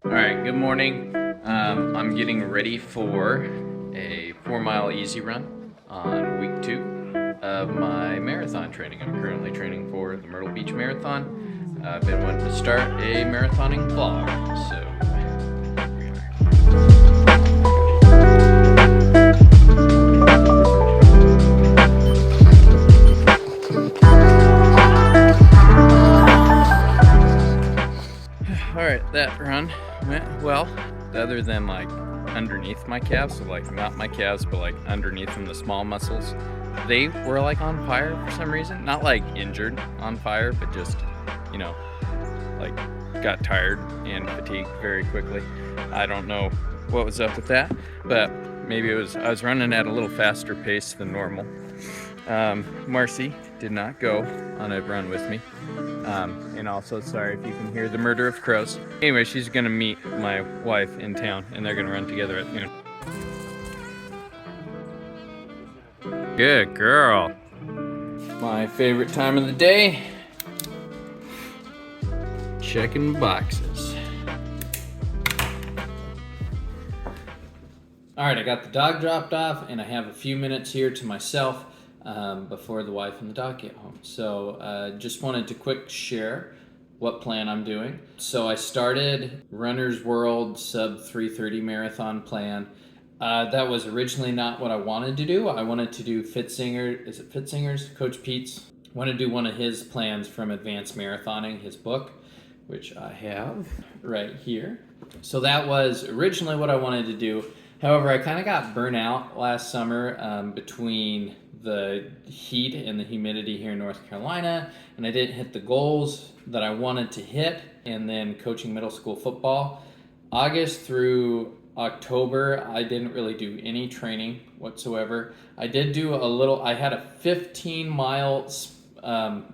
All right, good morning. I'm getting ready for a 4 mile easy run on week 2 of my marathon training. I'm currently training for the Myrtle Beach Marathon. I've been wanting to start a marathoning vlog, so all right, that run went well, other than like underneath my calves, so like not my calves, but like underneath them, the small muscles. They were like on fire for some reason. Not like injured on fire, but just, you know, like got tired and fatigued very quickly. I don't know what was up with that, but maybe it was I was running at a little faster pace than normal. Marcy did not go on a run with me. And also, sorry if you can hear the murder of crows. Anyway, she's gonna meet my wife in town and they're gonna run together at noon. Good girl. My favorite time of the day. Checking boxes. All right, I got the dog dropped off and I have a few minutes here to myself before the wife and the dog get home. So just wanted to quick share what plan I'm doing. So I started Runner's World sub 3:30 marathon plan. That was originally not what I wanted to do. I wanted to do Fitzinger, is it Fitzinger's? Coach Pete's. I want to do one of his plans from Advanced Marathoning, his book, which I have right here. So that was originally what I wanted to do. However, I kind of got burnt out last summer between the heat and the humidity here in North Carolina, and I didn't hit the goals that I wanted to hit, and then coaching middle school football. August through October, I didn't really do any training whatsoever. I did do a little, I had a 15-mile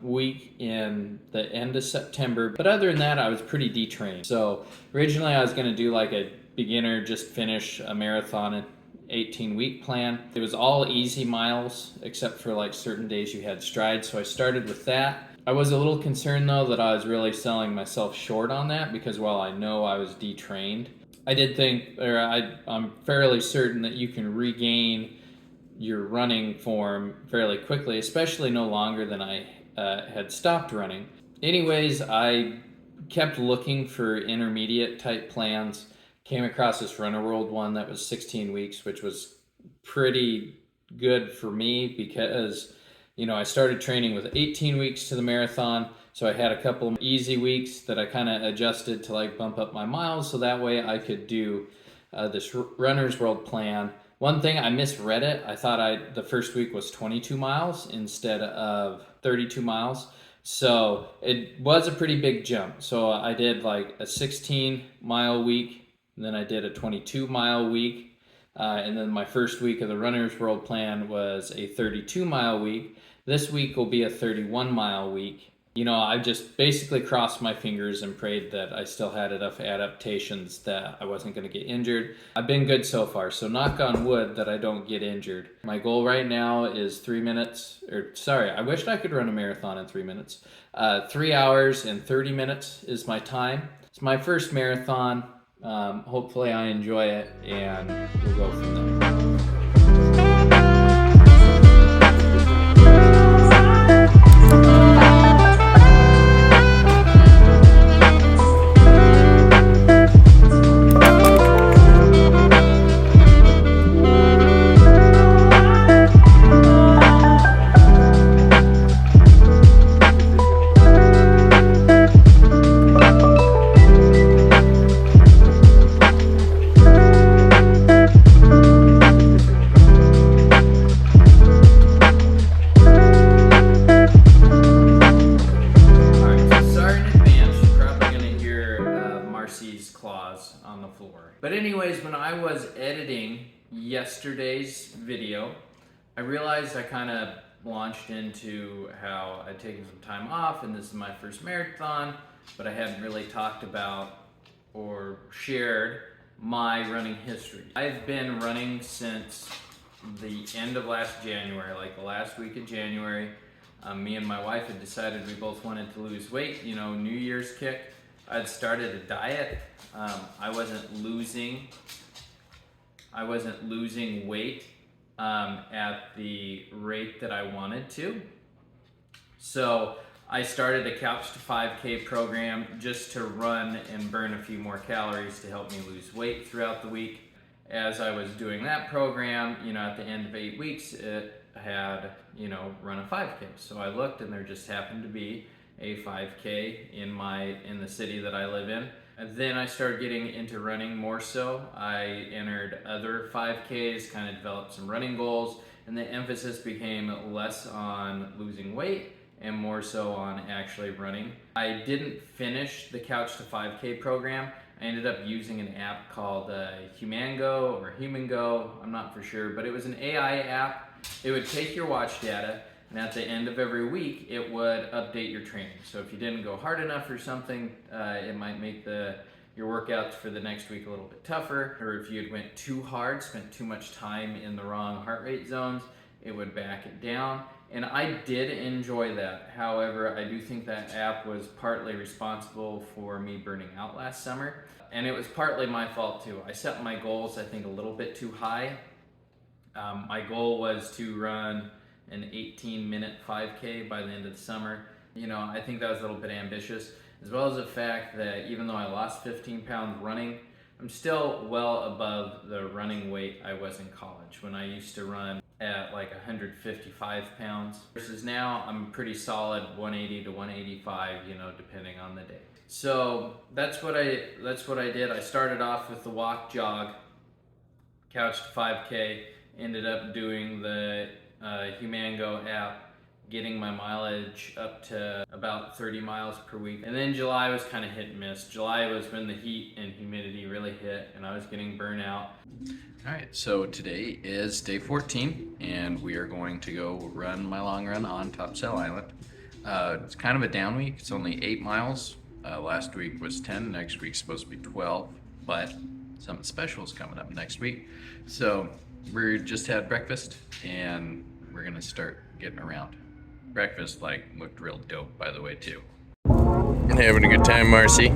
week in the end of September, but other than that, I was pretty detrained. So originally I was going to do like a beginner, just finish a marathon in 18-week plan. It was all easy miles except for like certain days you had strides, so I started with that. I was a little concerned though that I was really selling myself short on that, because while I know I was detrained, I did think, or I'm fairly certain that you can regain your running form fairly quickly, especially no longer than I had stopped running. Anyways, I kept looking for intermediate type plans. Came across this Runner World one that was 16 weeks, which was pretty good for me because, you know, I started training with 18 weeks to the marathon. So I had a couple of easy weeks that I kind of adjusted to like bump up my miles. So that way I could do this Runner's World plan. One thing, I misread it. I thought the first week was 22 miles instead of 32 miles. So it was a pretty big jump. So I did like a 16-mile week, and then I did a 22-mile week. And then my first week of the Runner's World plan was a 32-mile week. This week will be a 31-mile week. You know, I just basically crossed my fingers and prayed that I still had enough adaptations that I wasn't going to get injured. I've been good so far, so knock on wood that I don't get injured. My goal right now is 3 minutes, or sorry, I wished I could run a marathon in 3 minutes. 3 hours and 30 minutes is my time. It's my first marathon. Hopefully I enjoy it, and we'll go from there. On the floor. But anyways, when I was editing yesterday's video, I realized I kind of launched into how I'd taken some time off and this is my first marathon, but I hadn't really talked about or shared my running history. I've been running since the end of last January, like the last week of January. Me and my wife had decided we both wanted to lose weight, you know, New Year's kick. I'd started a diet. I wasn't losing weight at the rate that I wanted to. So I started a Couch to 5K program just to run and burn a few more calories to help me lose weight throughout the week. As I was doing that program, at the end of 8 weeks, it had, run a 5K. So I looked and there just happened to be a 5K in the city that I live in. And then I started getting into running more so. I entered other 5Ks, kind of developed some running goals, and the emphasis became less on losing weight and more so on actually running. I didn't finish the Couch to 5K program. I ended up using an app called Humango or Humango, I'm not for sure, but it was an AI app. It would take your watch data, and at the end of every week, it would update your training. So if you didn't go hard enough or something, it might make your workouts for the next week a little bit tougher. Or if you had went too hard, spent too much time in the wrong heart rate zones, it would back it down. And I did enjoy that. However, I do think that app was partly responsible for me burning out last summer. And it was partly my fault too. I set my goals, I think, a little bit too high. My goal was to run an 18-minute 5K by the end of the summer. I think that was a little bit ambitious, as well as the fact that even though I lost 15 pounds running, I'm still well above the running weight I was in college when I used to run at like 155 pounds versus now I'm pretty solid 180 to 185, depending on the day. So that's what I did. I started off with the walk jog, Couch to 5K, ended up doing the Humango app, getting my mileage up to about 30 miles per week. And then July was kind of hit and miss. July was when the heat and humidity really hit and I was getting burnout. All right, so today is day 14 and we are going to go run my long run on Topsail Island. It's kind of a down week. It's only 8 miles. Last week was 10, next week's supposed to be 12, but something special is coming up next week. So we just had breakfast and we're gonna start getting around. Breakfast looked real dope, by the way, too. And having a good time, Marcy.